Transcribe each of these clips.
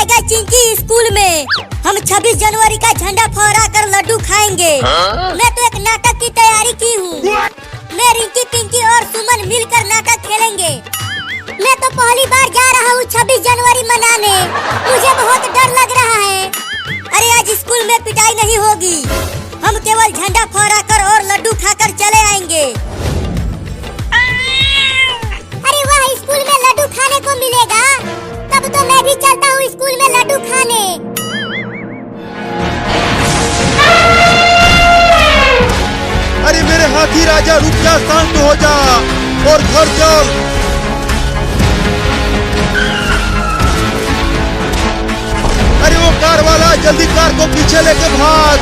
गया चिंकी स्कूल में। हम 26 जनवरी का झंडा फहरा कर लड्डू खाएंगे। मैं तो एक नाटक की तैयारी की हूँ। मैं रिंकी पिंकी और सुमन मिलकर नाटक खेलेंगे। मैं तो पहली बार जा रहा हूँ 26 जनवरी मनाने। मुझे बहुत डर लग रहा है। अरे आज स्कूल में पिटाई नहीं होगी। हम केवल झंडा फहरा कर और लड्डू खाकर चले आएंगे। अरे वाह, स्कूल में लड्डू खाने को मिलेगा। तब तो मैं भी चलता हूँ स्कूल में लड्डू खाने। अरे मेरे हाथी राजा रुक जा, शांत हो जा और घर चल। अरे वो कार वाला, जल्दी कार को पीछे लेके भाग।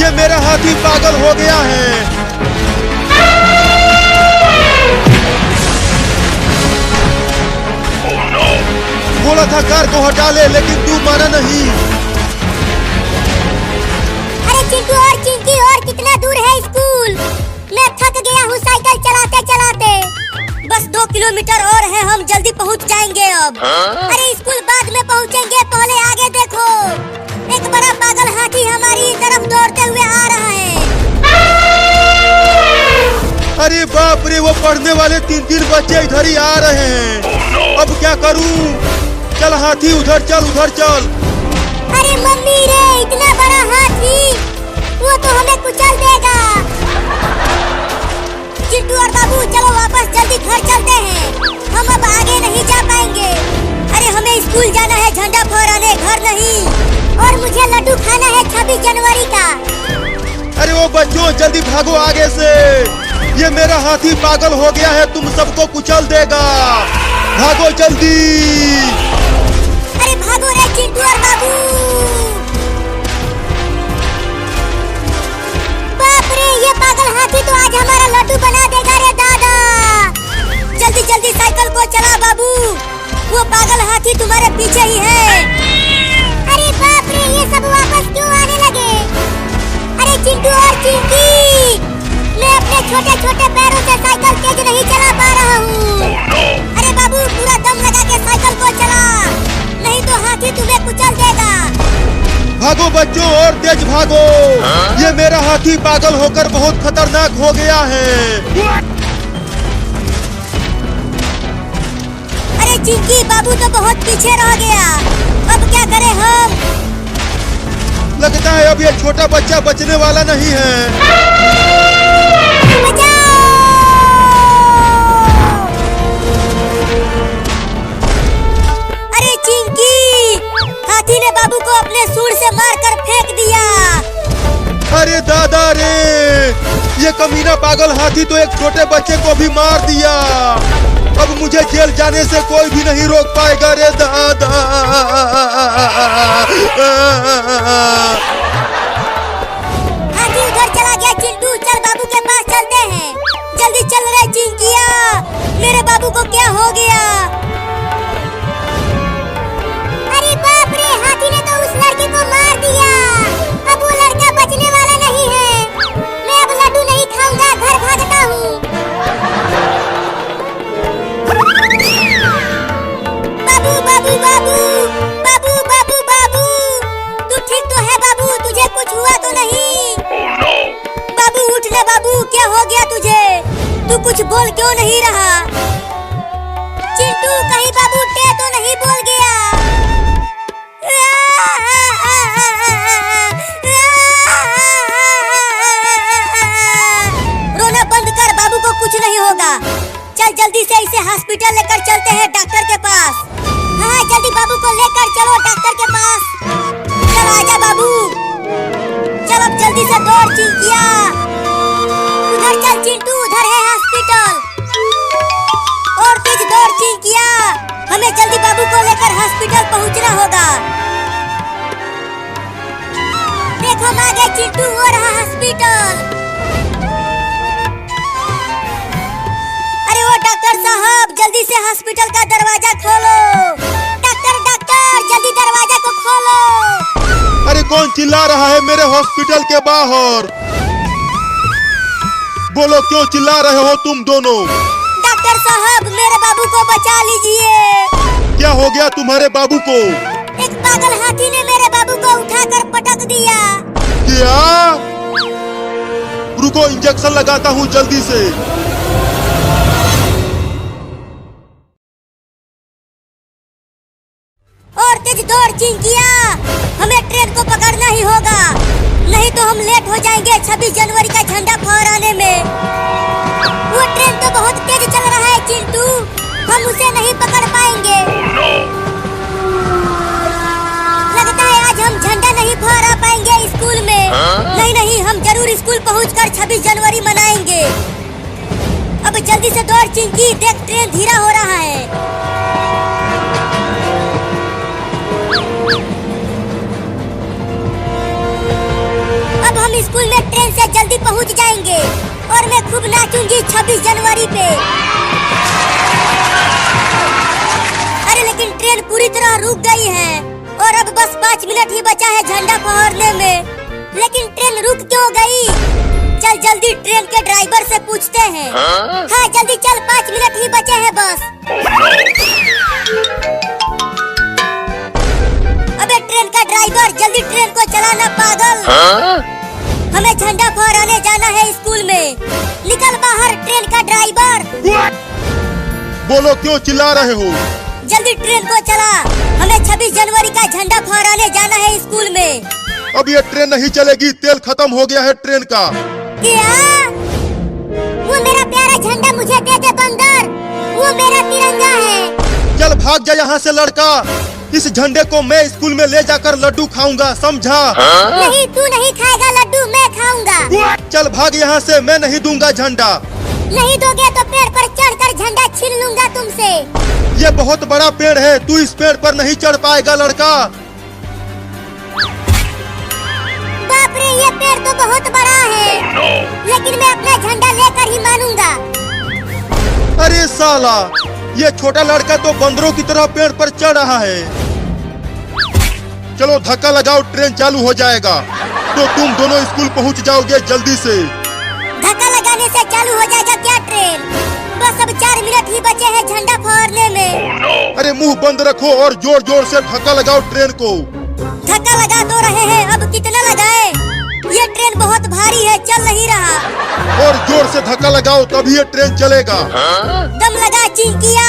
ये मेरा हाथी पागल हो गया है। बोला था कार को हटा ले, लेकिन तू माना नहीं। अरे चिंटू और चिंकी, और कितना दूर है स्कूल? मैं थक गया हूँ साइकिल चलाते चलाते। बस 2 किलोमीटर और है, हम जल्दी पहुँच जाएंगे अब। अरे स्कूल बाद में पहुँचेंगे, पहले आगे देखो। एक बड़ा पागल हाथी हमारी तरफ दौड़ते हुए आ रहा है। अरे बाप रे, वो पढ़ने वाले 3 बच्चे इधर ही आ रहे हैं। अब क्या करूं? चल हाथी, उधर चल, उधर चल। अरे मम्मी रे, इतना बड़ा हाथी, वो तो हमें कुचल देगा। चिंटू और बाबू चलो वापस जल्दी घर चलते हैं। हम अब आगे नहीं जा पाएंगे। अरे हमें स्कूल जाना है झंडा फहराने, घर नहीं। और मुझे लड्डू खाना है 26 जनवरी का। अरे वो बच्चों, जल्दी भागो आगे से। ये मेरा हाथी पागल हो गया है, तुम सबको कुचल देगा। भागो जल्दी। अरे भागो रे चिंटू और बाबू। बाप रे, ये पागल हाथी तो आज हमारा लड्डू बना देगा रे दादा। जल्दी जल्दी साइकिल को चला बाबू, वो पागल हाथी तुम्हारे पीछे ही है। अरे बाप रे, ये सब वापस क्यों आने लगे? अरे चिंटू और चिंकी, मैं अपने छोटे छोटे पैरों से साइकिल तेज नहीं चला पा रहा हूँ। अरे बाबू, पूरा दम लगा के साइकिल को चला, नहीं तो हाथी तुम्हें कुचल देगा। भागो बच्चों, और तेज भागो। ये मेरा हाथी पागल होकर बहुत खतरनाक हो गया है। अरे चिंकी, बाबू तो बहुत पीछे रह गया। अब क्या करें हम? लगता है अब ये छोटा बच्चा बचने वाला नहीं है। अरे चिंकी, हाथी ने बाबू को अपने सूंड से मारकर फेंक दिया। अरे दादा रे, ये कमीना पागल हाथी तो एक छोटे बच्चे को भी मार दिया। अब मुझे जेल जाने से कोई भी नहीं रोक पाएगा रे दादा। हाथी उधर चला गया चिंटू, चल बाबू के पास चलते हैं। जल्दी चल रहे चिंकिया, मेरे बाबू को क्या हो गया? अरे बाप रे, हाथी ने तो उस लड़के को मार दिया। अब वो लड़का बचने वाला नहीं है। मैं अब लड्डू नहीं खाऊंगा, घर भागता हूँ। बाबू बाबू बाबू बाबू बाबू बाबू, तू ठीक तो है बाबू? तुझे कुछ हुआ तो नहीं? बाबू उठ ले बाबू, क्या हो गया तुझे? तू कुछ बोल क्यों नहीं रहा? चिंटू, कहीं बाबू टे तो नहीं बोल गया? रोना बंद कर, बाबू को कुछ नहीं होगा। चल जल्दी से इसे हॉस्पिटल लेकर चलते हैं, डॉक्टर के पास। हाँ, जल्दी बाबू को लेकर चलो डॉक्टर के पास। चल आजा बाबू, चल अब जल्दी से दौड़ चिंकिया। उधर चल चिंटू, उधर है हॉस्पिटल। और तेज दौड़ चिंकिया, हमें जल्दी बाबू को लेकर हॉस्पिटल पहुंचना होगा। देखो हम आ गए चिंटू, वो रहा हॉस्पिटल। अरे वो डॉक्टर साहब, जल्दी से हॉस्पिटल का दरवाजा खोलो। डॉक्टर डॉक्टर, जल्दी दरवाजा को खोलो। अरे कौन चिल्ला रहा है मेरे हॉस्पिटल के बाहर? बोलो, क्यों चिल्ला रहे हो तुम दोनों? डॉक्टर साहब, मेरे बाबू को बचा लीजिए। क्या हो गया तुम्हारे बाबू को? एक पागल हाथी ने मेरे बाबू को उठाकर पटक दिया। क्या? रुको, इंजेक्शन लगाता हूँ जल्दी से। और तेज दौड़ चिंकिया, हमें ट्रेन को पकड़ना ही होगा, नहीं तो हम लेट हो जाएंगे 26 जनवरी का झंडा फहराने में। वो ट्रेन तो बहुत तेज चल रहा है चिंटू, हम उसे नहीं पकड़ पाएंगे। लगता है आज हम झंडा नहीं फहरा पाएंगे स्कूल में। नहीं नहीं, हम जरूर स्कूल पहुंचकर 26 जनवरी मनाएंगे। अब जल्दी से दौड़ चिंकी, देख ट्रेन धीरा हो रहा है। अब हम स्कूल में ट्रेन से जल्दी पहुंच जाएंगे और मैं खूब नाचूंगी 26 जनवरी पे। अरे लेकिन ट्रेन पूरी तरह रुक गई है और अब बस 5 मिनट ही बचा है झंडा फहरने में। लेकिन ट्रेन रुक क्यों गई? चल जल्दी ट्रेन के ड्राइवर से पूछते हैं। हाँ जल्दी चल, 5 मिनट ही बचे हैं बस। अबे ट्रेन का ड्राइवर, जल्दी ट्रेन को चलाना पागल। हमें झंडा फहराने जाना है स्कूल में। निकल बाहर ट्रेन का ड्राइवर। बोलो, क्यों चिल्ला रहे हो? जल्दी ट्रेन को चला, हमें 26 जनवरी का झंडा फहराने जाना है स्कूल में। अब ये ट्रेन नहीं चलेगी, तेल खत्म हो गया है ट्रेन का। क्या? वो मेरा प्यारा झंडा मुझे दे दे बंदर, वो मेरा तिरंगा है। चल भाग जा यहाँ से लड़का, इस झंडे को मैं स्कूल में ले जाकर लड्डू खाऊंगा, समझा? नहीं, तू नहीं खाएगा लड्डू, मैं खाऊंगा। चल भाग यहाँ से, मैं नहीं दूंगा झंडा। नहीं दोगे तो पेड़ पर चढ़कर झंडा छीन लूंगा तुमसे। ये बहुत बड़ा पेड़ है, तू इस पेड़ पर नहीं चढ़ पाएगा लड़का। बाप रे, ये पेड़ तो बहुत बड़ा है। लेकिन मैं अपना झंडा लेकर ही मानूंगा। अरे साला, ये छोटा लड़का तो बंदरों की तरह पेड़ पर चढ़ रहा है। चलो धक्का लगाओ, ट्रेन चालू हो जाएगा तो तुम दोनों स्कूल पहुंच जाओगे जल्दी से। धक्का लगाने से चालू हो जाएगा क्या ट्रेन? बस अब 4 मिनट ही बचे हैं झंडा फहरने में। अरे मुंह बंद रखो और जोर जोर से धक्का लगाओ ट्रेन को। धक्का लगा तो रहे हैं, अब कितना लगाए? ये ट्रेन बहुत भारी है, चल नहीं रहा। और जोर से धक्का लगाओ तभी ये ट्रेन चलेगा। दम लगा चिंकिया।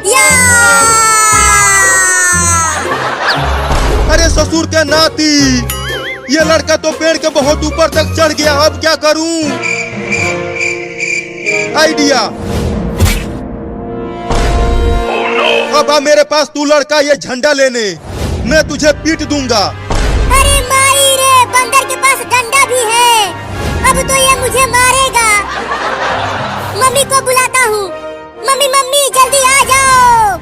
या! अरे ससुर के नाती, ये लड़का तो पेड़ के बहुत ऊपर तक चढ़ गया, अब क्या करूं? आइडिया। अब आ मेरे पास तू लड़का, ये झंडा लेने, मैं तुझे पीट दूंगा। अरे माई रे, बंदर के पास डंडा भी है, अब तो ये मुझे मारेगा। मम्मी को बुलाता हूँ। मम्मी मम्मी जल्दी आ जाओ।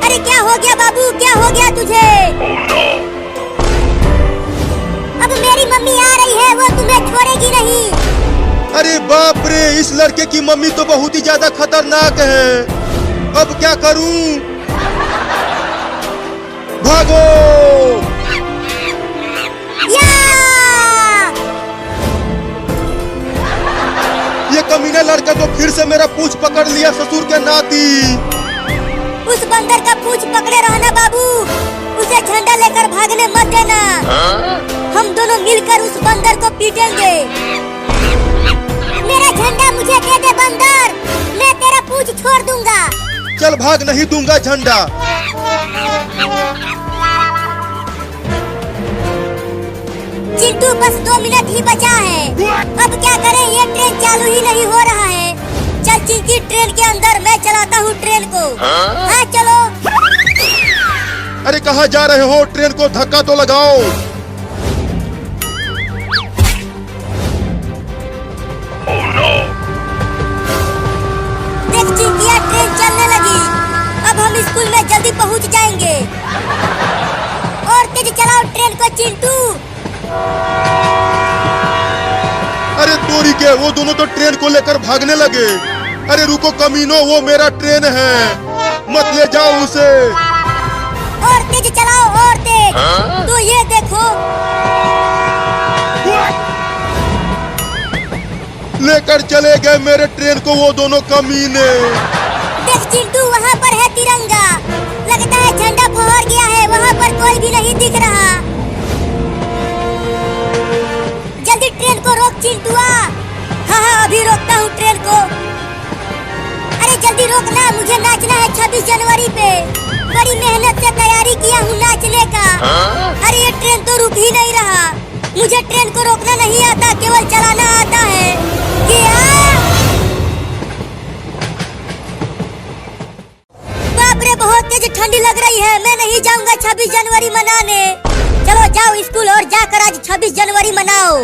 अरे क्या हो गया बाबू, क्या हो गया तुझे? अब मेरी मम्मी आ रही है, वो तुम्हें छोड़ेगी नहीं। अरे बाप रे, इस लड़के की मम्मी तो बहुत ही ज्यादा खतरनाक है, अब क्या करूं? भागो! या! ये कमीना लड़का तो फिर से मेरा पूंछ पकड़ लिया, ससुर के नाती। उस बंदर का पूंछ पकड़े रहना बाबू, उसे झंडा लेकर भागने मत देना। हम दोनों मिलकर उस बंदर को पीटेंगे। मेरा झंडा मुझे दे दे बंदर, मैं तेरा पूंछ छोड़ दूंगा। चल भाग, नहीं दूंगा झंडा। चिंटू बस 2 मिनट ही बचा है, अब क्या करें? ये ट्रेन चालू ही नहीं हो रहा है। चल चिंकी, ट्रेन के अंदर मैं चलाता हूँ ट्रेन को। हाँ चलो। अरे कहाँ जा रहे हो? ट्रेन को धक्का तो लगाओ। देख चिंकिया, ट्रेन चलने लगी, अब हम स्कूल में जल्दी पहुँच जाएंगे। और तेज चलाओ ट्रेन को चिंटू। अरे तोरी के, वो दोनों तो ट्रेन को लेकर भागने लगे। अरे रुको कमीनो, वो मेरा ट्रेन है, मत ले जाओ उसे। और तेज चलाओ, और तेज। तो ये देखो, लेकर चले गए मेरे ट्रेन को वो दोनों कमीने। देख चिंटू, वहाँ पर है तिरंगा, लगता भी नहीं दिख रहा। जल्दी ट्रेन को रोक चिंटुआ। हाँ, अभी रोकता हूँ ट्रेन को। अरे जल्दी रोकना, मुझे नाचना है 26 जनवरी पे। बड़ी मेहनत से तैयारी किया हूँ नाचने का। अरे ये ट्रेन तो रुक ही नहीं रहा। मुझे ट्रेन को रोकना नहीं आता, केवल चलाना आता है। बाप रे, बहुत तेज ठंडी लग रही है। मैं नहीं जाऊंगा 26 जनवरी मनाने। चलो जाओ स्कूल और जाकर आज 26 जनवरी मनाओ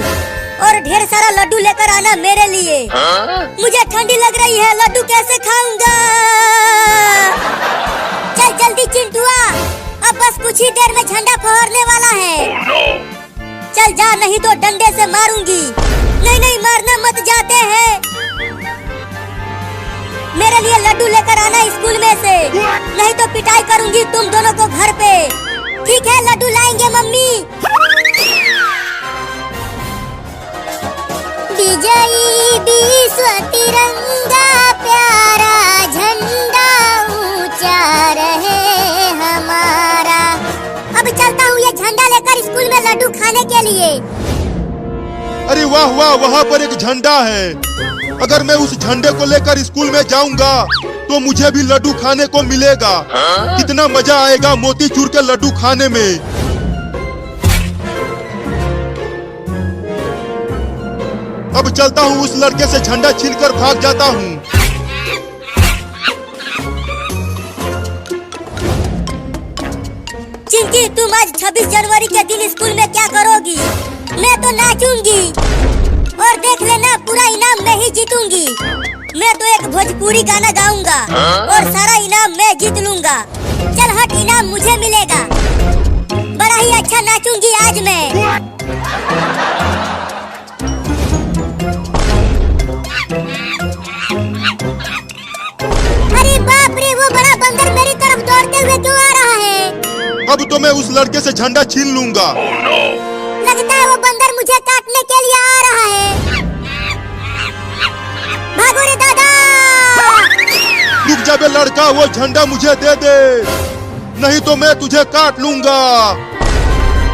और ढेर सारा लड्डू लेकर आना मेरे लिए। मुझे ठंडी लग रही है, लड्डू कैसे खाऊंगा। चल जल्दी चिंटुआ, अब बस कुछ ही देर में झंडा फहरने वाला है। चल जा, नहीं तो डंडे से मारूंगी। नहीं मारना मत, जाते हैं। मेरे लिए लड्डू लेकर आना स्कूल में से, नहीं तो पिटाई करूंगी तुम दोनों को घर पे। ठीक है, लड्डू लाएंगे मम्मी। विजयी विश्व तिरंगा प्यारा झंडा ऊंचा रहे हमारा। अब चलता हूँ ये झंडा लेकर स्कूल में लड्डू खाने के लिए। अरे वाह वाह, वहाँ पर एक झंडा है। अगर मैं उस झंडे को लेकर स्कूल में जाऊंगा तो मुझे भी लड्डू खाने को मिलेगा। कितना मजा आएगा मोतीचूर के लड्डू खाने में। अब चलता हूँ, उस लड़के से झंडा छीनकर भाग जाता हूँ। चिंकी, तुम आज 26 जनवरी के दिन स्कूल में क्या करोगी? मैं तो नाचूंगी और देख लेना पूरा इनाम मैं ही जीतूंगी। मैं तो एक भोजपुरी गाना गाऊंगा और सारा इनाम मैं जीत लूंगा। चल हट, इनाम मुझे मिलेगा। बड़ा ही अच्छा नाचूंगी आज मैं। अरे बाप रे, वो बड़ा बंदर मेरी तरफ दौड़ते हुए क्यों आ रहा है? अब तो मैं उस लड़के से झंडा छीन लूंगा। लगता है वो बंदर मुझे काटने के लिए आ रहा है। भागो रे दादा। रुक जा बे लड़का, वो झंडा मुझे दे दे, नहीं तो मैं तुझे काट लूंगा।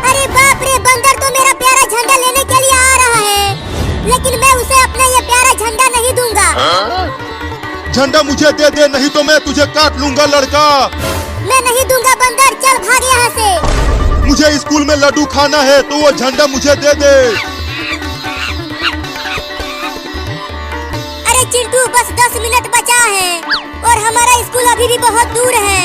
अरे बाप रे, बंदर तो मेरा प्यारा झंडा लेने के लिए आ रहा है, लेकिन मैं उसे अपना ये प्यारा झंडा नहीं दूंगा। झंडा मुझे दे दे, नहीं तो मैं तुझे काट लूंगा लड़का। मैं नहीं दूंगा बंदर, चल भाग यहाँ से। मुझे स्कूल में लड्डू खाना है तो वो झंडा मुझे दे दे। अरे चिंटू, बस 10 मिनट बचा है और हमारा स्कूल अभी भी बहुत दूर है।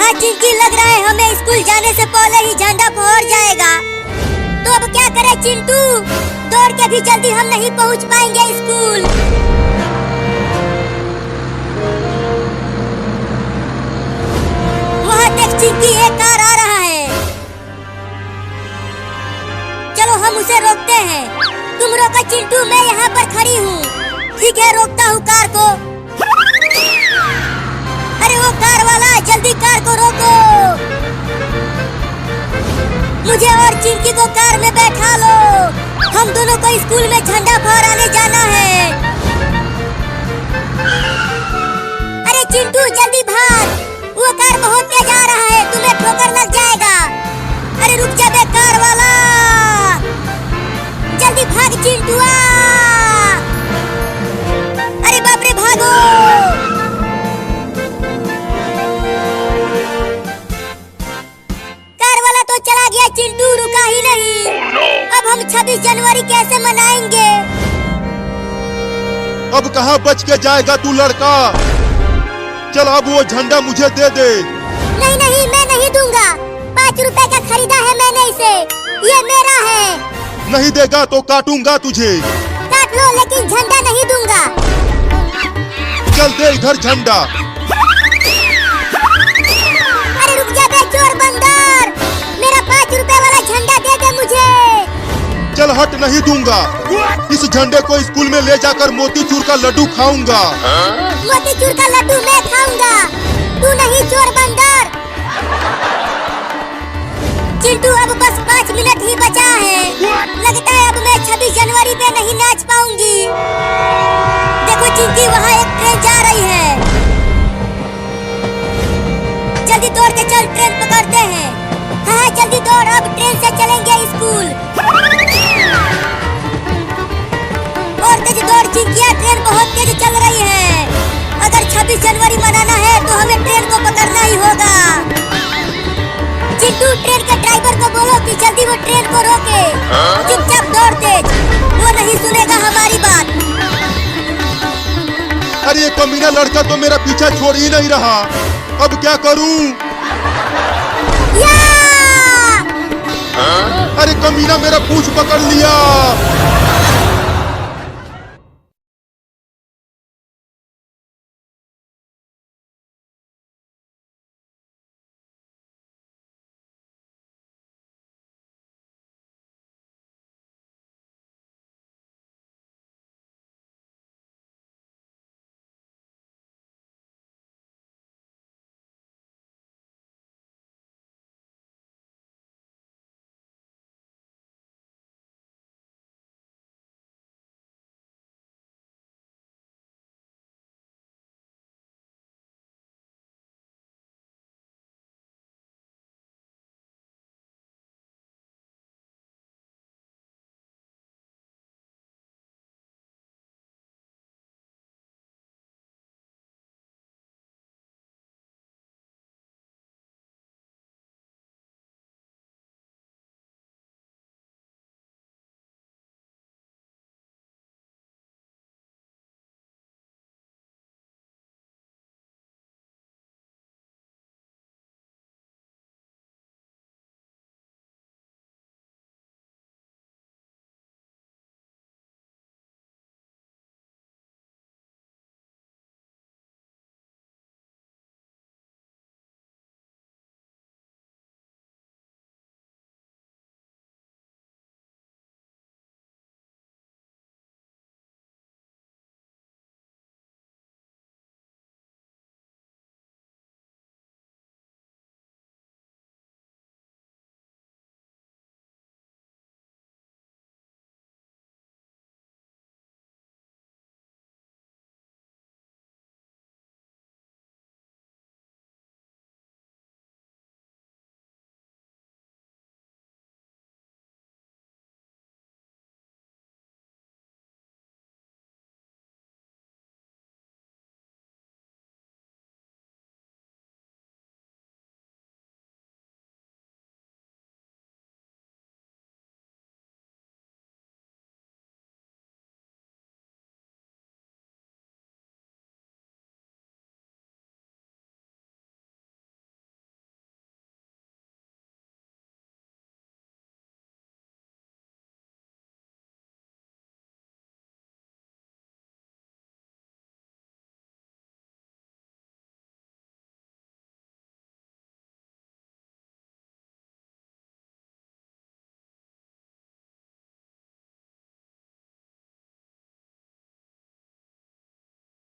हाँ चिंकी, लग रहा है हमें स्कूल जाने से पहले ही झंडा फहर जाएगा। तो अब क्या करें चिंटू? दौड़ के भी जल्दी हम नहीं पहुँच पाएंगे स्कूल। वहाँ देख चिंकी, एक कार आ रहा है। चलो हम उसे रोकते हैं। तुम रोको चिंटू, मैं यहाँ पर खड़ी हूँ। ठीक है, रोकता हूँ कार को। अरे वो कार वाला, जल्दी कार को रोको। मुझे और चिंकी को कार में बैठा लो। हम दोनों को स्कूल में झंडा फहराने जाना है। अरे चिंटू जल्दी भाग, वो कार बहुत तेज आ रहा है, तुम्हें ठोकर लग जाएगा। अरे रुक जा बे कार वाला, जल्दी भाग चिंटुआ। अरे बाप रे, भागो। कार वाला तो चला गया, चिंटू रुका ही नहीं। अब हम 26 जनवरी कैसे मनाएंगे? अब कहाँ बच के जाएगा तू लड़का? चल अब वो झंडा मुझे दे दे। नहीं, मैं नहीं दूंगा। 5 रुपए का खरीदा है मैंने इसे, ये मेरा है। नहीं देगा तो काटूंगा तुझे। काट लो, लेकिन झंडा नहीं दूंगा। चल दे इधर झंडा। अरे रुक जा बे चोर बंदर, मेरा 5 रुपए वाला झंडा दे दे मुझे। चल हट, नहीं दूंगा। इस झंडे को स्कूल में ले जाकर मोतीचूर का लड्डू खाऊंगा। मोतीचूर का लड्डू मैं खाऊंगा, तू नहीं चोर बंदर। चिंटू अब बस 5 मिनट ही बचा है। लगता है अब मैं 26 जनवरी पे नहीं नाच पाऊंगी। देखो चिंकी, वहाँ एक ट्रेन जा रही है। जल्दी दौड़ के चल, ट्रेन पकड़ते हैं। हाँ जल्दी दौड़, अब ट्रेन से चलेंगे स्कूल। और तेज दौड़ चिंकिया, ट्रेन बहुत तेज चल रही है। अगर 26 जनवरी मनाना है तो हमें ट्रेन को पकड़ना ही होगा। चिंटू ट्रेन के ड्राइवर को बोलो कि जल्दी वो ट्रेन को रोके। चुपचाप दौड़ तेज, वो नहीं सुनेगा हमारी बात। अरे ये कमीना लड़का तो मेरा पीछा छोड़ ही नहीं रहा, अब क्या करूं? या! अरे कमीना मेरा पूंछ पकड़ लिया।